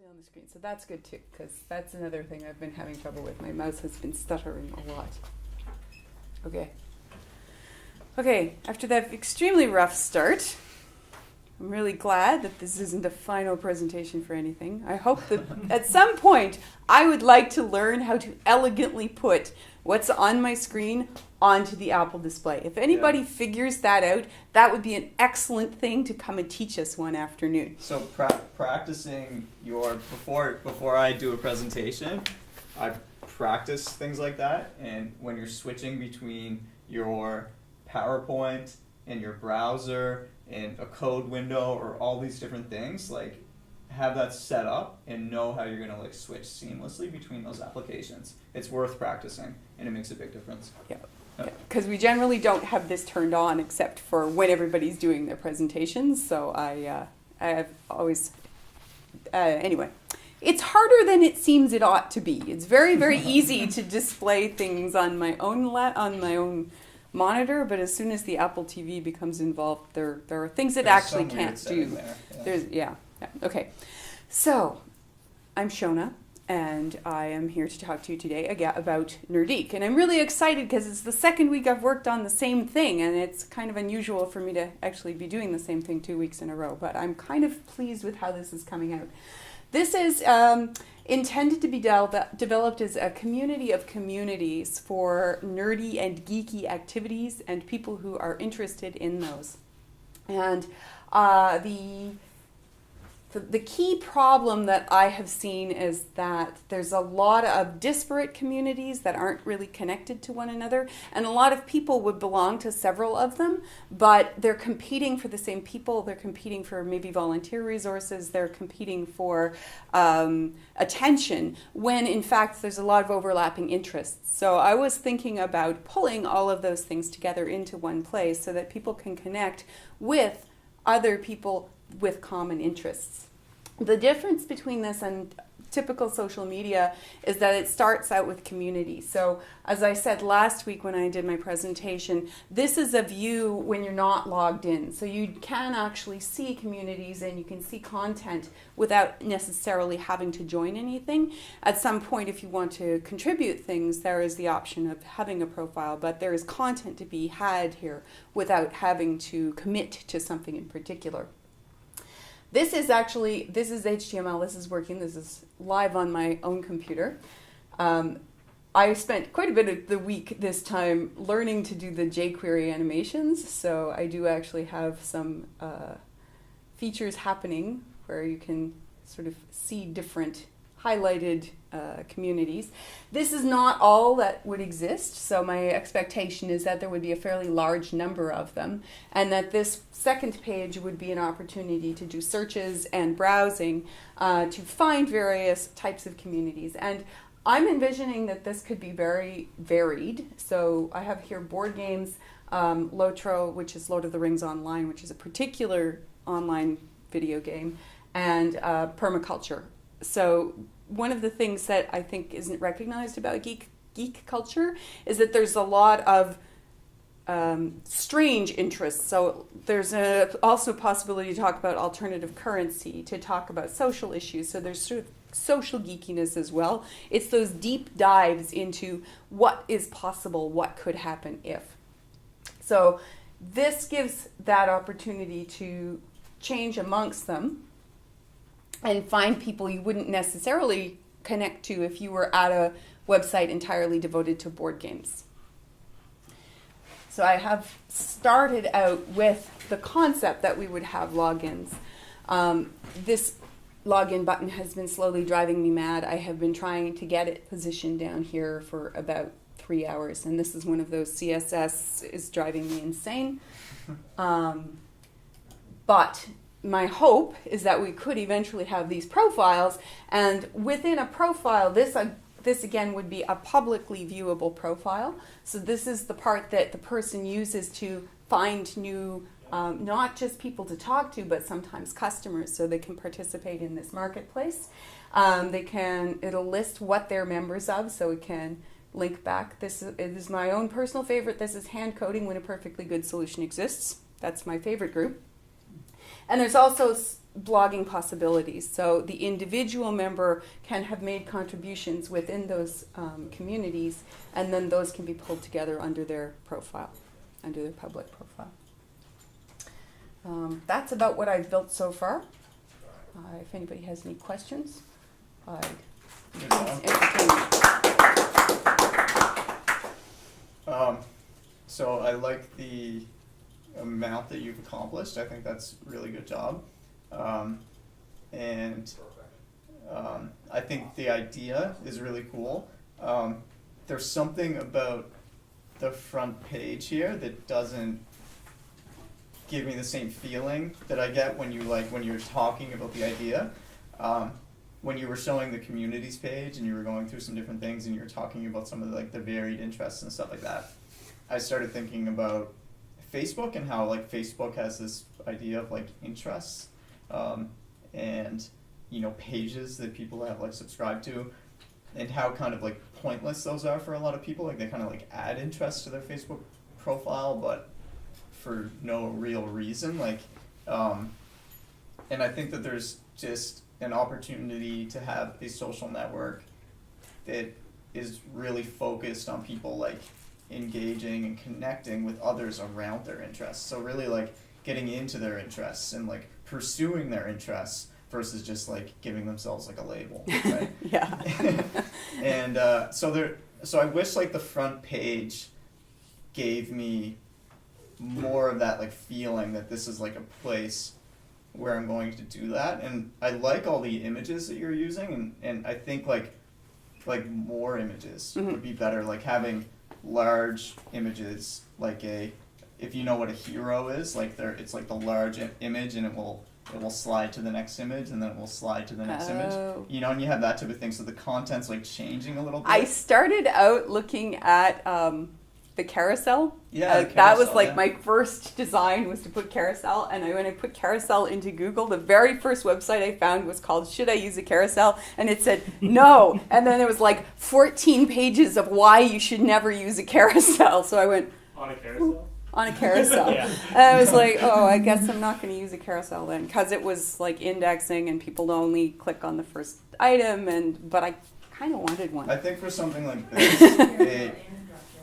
actually on the screen, so that's good too, because that's another thing I've been having trouble with. My mouse has been stuttering a lot. Okay, after that extremely rough start, I'm really glad that this isn't a final presentation for anything. I hope that at some point I would like to learn how to elegantly put what's on my screen onto the Apple display. If anybody figures that out, that would be an excellent thing to come and teach us one afternoon. So practicing your, before I do a presentation, I practice things like that, and when you're switching between your PowerPoint and your browser and a code window or all these different things, like have that set up and know how you're going to like switch seamlessly between those applications. It's worth practicing and it makes a big difference. Yeah. Because we generally don't have this turned on except for when everybody's doing their presentations. So I have always, anyway, it's harder than it seems it ought to be. It's very, very easy to display things on my own monitor, but as soon as the Apple TV becomes involved, there are things it actually can't do. There's okay. So I'm Shona, and I am here to talk to you today again about Nerdique. And I'm really excited because it's the second week I've worked on the same thing, and it's kind of unusual for me to actually be doing the same thing 2 weeks in a row, but I'm kind of pleased with how this is coming out. This is intended to be developed as a community of communities for nerdy and geeky activities and people who are interested in those. And the key problem that I have seen is that there's a lot of disparate communities that aren't really connected to one another, and a lot of people would belong to several of them, but they're competing for the same people. They're competing for maybe volunteer resources. They're competing for attention, when in fact there's a lot of overlapping interests. So I was thinking about pulling all of those things together into one place so that people can connect with other people with common interests. The difference between this and typical social media is that it starts out with community. So as I said last week when I did my presentation, this is a view when you're not logged in. So you can actually see communities and you can see content without necessarily having to join anything. At some point, if you want to contribute things, there is the option of having a profile, but there is content to be had here without having to commit to something in particular. This is HTML, this is working, this is live on my own computer. I spent quite a bit of the week this time learning to do the jQuery animations, so I do actually have some features happening where you can sort of see different highlighted communities. This is not all that would exist, so my expectation is that there would be a fairly large number of them, and that this second page would be an opportunity to do searches and browsing to find various types of communities. And I'm envisioning that this could be very varied. So I have here board games, Lotro, which is Lord of the Rings Online, which is a particular online video game, and permaculture. So one of the things that I think isn't recognized about geek culture is that there's a lot of strange interests. So there's also a possibility to talk about alternative currency, to talk about social issues. So there's sort of social geekiness as well. It's those deep dives into what is possible, what could happen if. So this gives that opportunity to change amongst them and find people you wouldn't necessarily connect to if you were at a website entirely devoted to board games. So I have started out with the concept that we would have logins. This login button has been slowly driving me mad. I have been trying to get it positioned down here for about 3 hours, and this is one of those CSS is driving me insane. But my hope is that we could eventually have these profiles, and within a profile, this again would be a publicly viewable profile. So this is the part that the person uses to find new, not just people to talk to, but sometimes customers, so they can participate in this marketplace. It'll list what they're members of, so it can link back. This is my own personal favorite. This is hand coding when a perfectly good solution exists. That's my favorite group. And there's also blogging possibilities. So the individual member can have made contributions within those communities, and then those can be pulled together under their profile, under their public profile. That's about what I've built so far. If anybody has any questions, I'd entertain them. So I like the amount that you've accomplished. I think that's a really good job. And I think the idea is really cool. There's something about the front page here that doesn't give me the same feeling that I get when you're talking about the idea. When you were showing the communities page and you were going through some different things and you were talking about some of the varied interests and stuff like that, I started thinking about Facebook and how Facebook has this idea of interests, and pages that people have subscribed to, and how kind of pointless those are for a lot of people. They kind of add interest to their Facebook profile, but for no real reason. And I think that there's just an opportunity to have a social network that is really focused on people engaging and connecting with others around their interests. So really getting into their interests and pursuing their interests versus just giving themselves a label, right? Yeah. And so I wish the front page gave me more of that feeling that this is a place where I'm going to do that. And I like all the images that you're using, and I think more images would be better. Having large images, if you know what a hero is, it's the large image, and it will slide to the next image, and then it will slide to the next image. And you have that type of thing, so the content's changing a little bit. I started out looking at the carousel. Yeah, that was my first design was to put carousel, and when I put carousel into Google, the very first website I found was called "Should I Use a Carousel?" and it said no, and then there was 14 pages of why you should never use a carousel. So I went on a carousel. On a carousel. Yeah. And I was oh, I guess I'm not going to use a carousel then, because it was indexing and people only click on the first item, but I kind of wanted one. I think for something like this,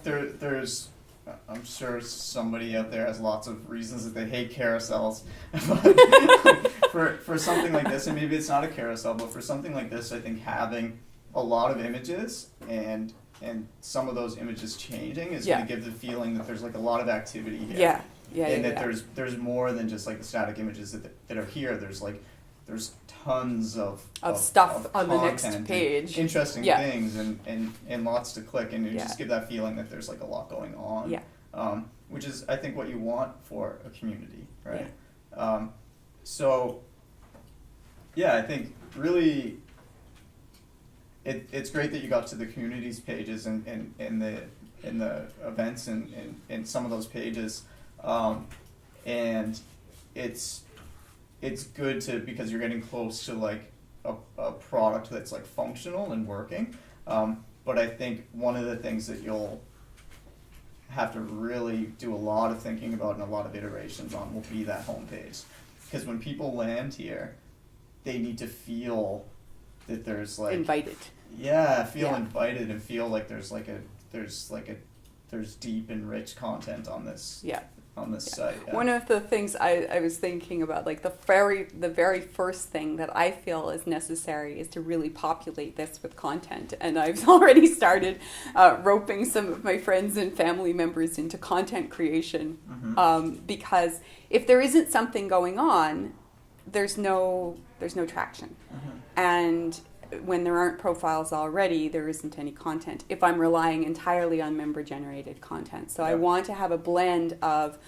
there's I'm sure somebody out there has lots of reasons that they hate carousels. for something like this, and maybe it's not a carousel, but for something like this, I think having a lot of images and some of those images changing is going to give the feeling that there's a lot of activity here. And that there's more than just the static images that are here. There's tons of stuff of on the next page, interesting things, and lots to click, and you just give that feeling that there's a lot going on. Which is, I think, what you want for a community, right? So I think really it's great that you got to the communities pages and the events and some of those pages, and it's good because you're getting close to a product that's functional and working. But I think one of the things that you'll have to really do a lot of thinking about and a lot of iterations on will be that homepage, because when people land here, they need to feel that there's invited. Invited and feel there's deep and rich content on this. On this site. Yeah. One of the things I was thinking about, the very first thing that I feel is necessary is to really populate this with content. And I've already started roping some of my friends and family members into content creation, because if there isn't something going on, there's no traction. And when there aren't profiles already, there isn't any content if I'm relying entirely on member-generated content. So I want to have a blend of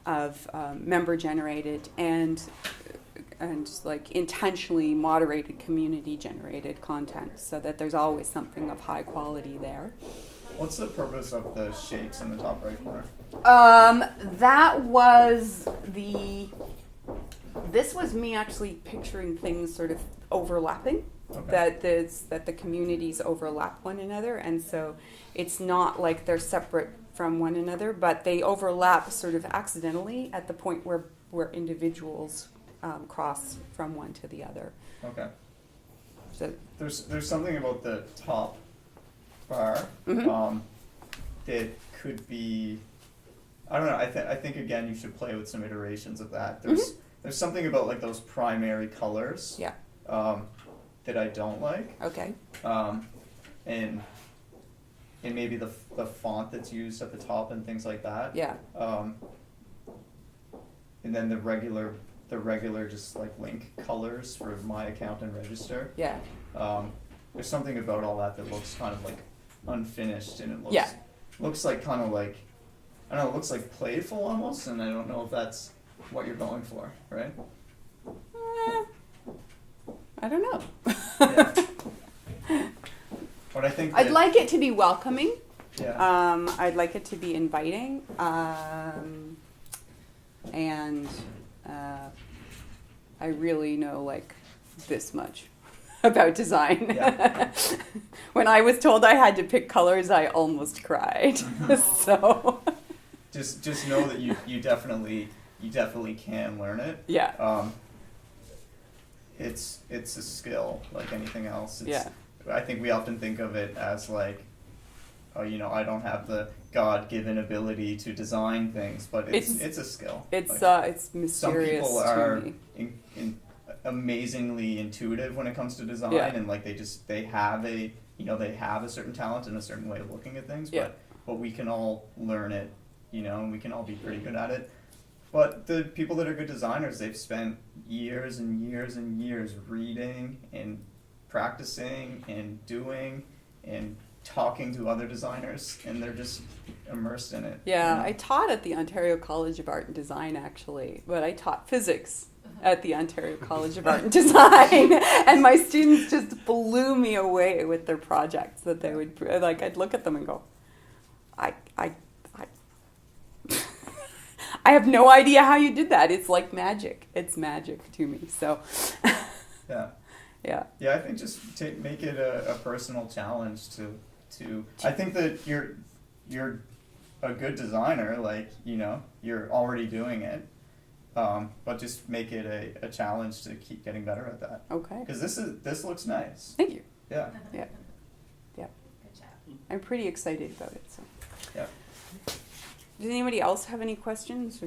member-generated and intentionally moderated community-generated content, so that there's always something of high quality there. What's the purpose of the shapes in the top right corner? This was me actually picturing things sort of overlapping. That the communities overlap one another, and so it's not like they're separate from one another, but they overlap sort of accidentally at the point where individuals cross from one to the other. Okay. So, There's something about the top bar Mhm. that could be, I don't know. I think again you should play with some iterations of that. There's something about like those primary colors yeah, that I don't like, okay. and maybe the font that's used at the top and things like that. Yeah, And then the regular just like link colors for my account and register. yeah, There's something about all that looks kind of like unfinished, and it looks Yeah. looks like kind of like, I don't know, it looks like playful almost, and I don't know if that's what you're going for, right? I don't know. Yeah. But I think I'd that- like it to be welcoming. Yeah. I'd like it to be inviting. And I really know like this much about design. Yeah. When I was told I had to pick colors, I almost cried. So Just know that you definitely can learn it. yeah, It's a skill like anything else. It's, yeah, I think we often think of it as like, oh, I don't have the God-given ability to design things, but it's a skill. it's Like, it's mysterious some people to are me. amazingly intuitive when it comes to design, Yeah. and like they have a certain talent and a certain way of looking at things. Yeah. But we can all learn it, and we can all be pretty good at it. But the people that are good designers, they've spent years and years and years reading and practicing and doing and talking to other designers, and they're just immersed in it. Yeah, I taught at the Ontario College of Art and Design actually, but I taught physics at the Ontario College of Art and Design, and my students just blew me away with their projects that they would like. I'd look at them and go, I I have no idea how you did that. It's like magic. It's magic to me. So Yeah. yeah, Yeah, I think just make it a personal challenge to. I think that you're a good designer, like you're already doing it, but just make it a challenge to keep getting better at that. okay. Because this looks nice. Thank you. Yeah. Yeah, yeah. Good job. I'm pretty excited about it. So, Yeah. does anybody else have any questions?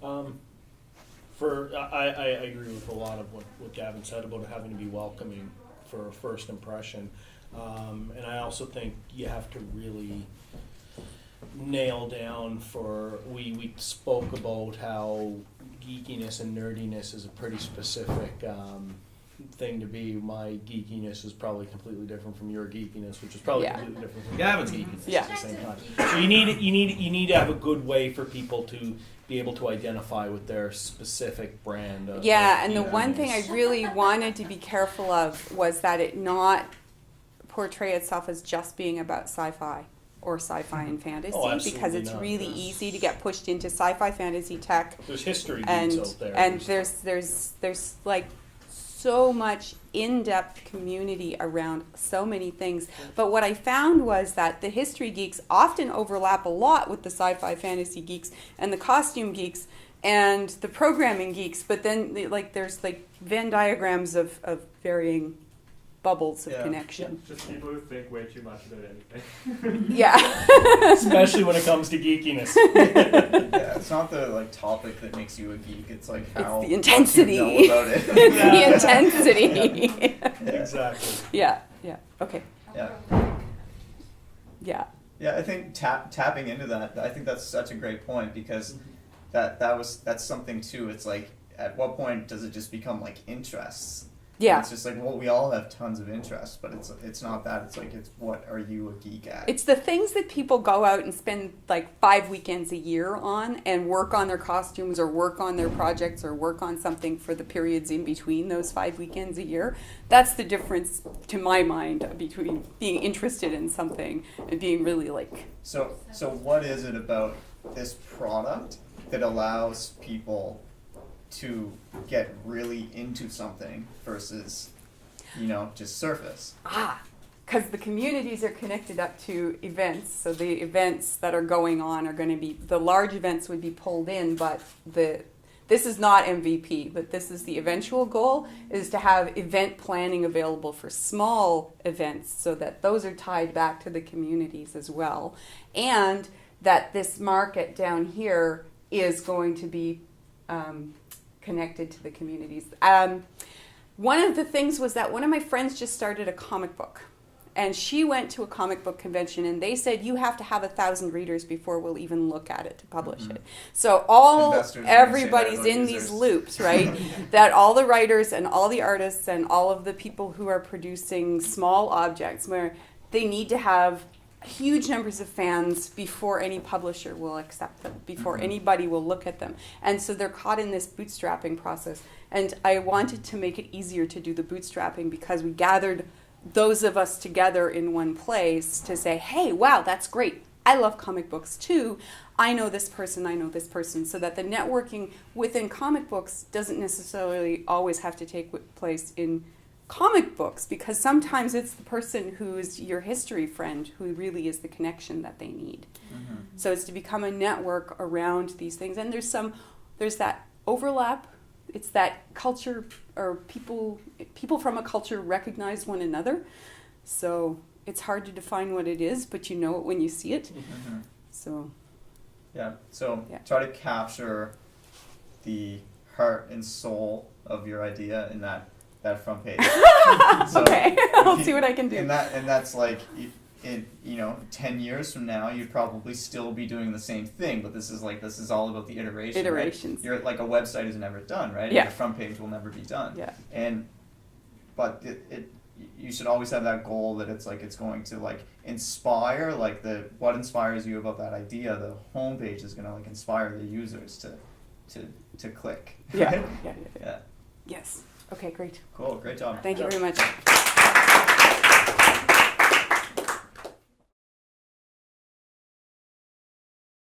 Or I agree with a lot of what Gavin said about having to be welcoming for a first impression. And I also think you have to really nail down we spoke about how geekiness and nerdiness is a pretty specific thing to be. My geekiness is probably completely different from your geekiness, which is probably Yeah. completely different from Gavin's geekiness Yeah. at the same time. So you need to have a good way for people to be able to identify with their specific brand. Yeah, and the one geekiness. thing I really wanted to be careful of was that it not portray itself as just being about sci-fi or sci-fi and fantasy, Oh, absolutely because it's not. really There's- easy to get pushed into sci-fi, fantasy, tech, There's history geeks and out there. there's like so much in-depth community around so many things. But what I found was that the history geeks often overlap a lot with the sci-fi fantasy geeks and the costume geeks and the programming geeks, but then there's like Venn diagrams of varying bubbles of Yeah. connection. Just people who think way too much about anything. Yeah. Especially when it comes to geekiness. Yeah, it's not the like topic that makes you a geek. It's like how It's the intensity. much you know about it. It's the intensity. Exactly. Yeah, yeah. Okay. Yeah. Yeah. Yeah, I think tapping into that, I think that's such a great point, because that's something too. It's like, at what point does it just become like interests? Yeah. It's just like, well, we all have tons of interests, but it's not that. It's like, it's what are you a geek at? It's the things that people go out and spend like 5 weekends a year on and work on their costumes or work on their projects or work on something for the periods in between those 5 weekends a year. That's the difference, to my mind, between being interested in something and being really like... So what is it about this product that allows people to get really into something versus, just surface? Because the communities are connected up to events, so the events that are going on are going to be, the large events would be pulled in, but the this is not MVP, but this is the eventual goal, is to have event planning available for small events so that those are tied back to the communities as well. And that this market down here is going to be connected to the communities. One of the things was that one of my friends just started a comic book. And she went to a comic book convention, and they said, you have to have 1,000 readers before we'll even look at it to publish it. So everybody's in these loops, right? That all the writers and all the artists and all of the people who are producing small objects, where they need to have huge numbers of fans before any publisher will accept them, before anybody will look at them. And so they're caught in this bootstrapping process. And I wanted to make it easier to do the bootstrapping because we gathered those of us together in one place to say, hey, wow, that's great. I love comic books too. I know this person, so that the networking within comic books doesn't necessarily always have to take place in comic books, because sometimes it's the person who's your history friend who really is the connection that they need. So it's to become a network around these things. And there's that overlap. It's that culture, or people from a culture recognize one another. So it's hard to define what it is, but you know it when you see it. So try to capture the heart and soul of your idea in that front page. Okay, I'll see what I can do. And that's like, in 10 years from now, you'd probably still be doing the same thing, but this is all about the iterations. Right? You're like, a website is never done, right? Yeah. And the front page will never be done. Yeah. But you should always have that goal that it's going to like inspire, what inspires you about that idea. The homepage is going to like inspire the users to click. Yeah. Right? Yeah. Yes. Okay, great. Cool. Great job. Thank you very much.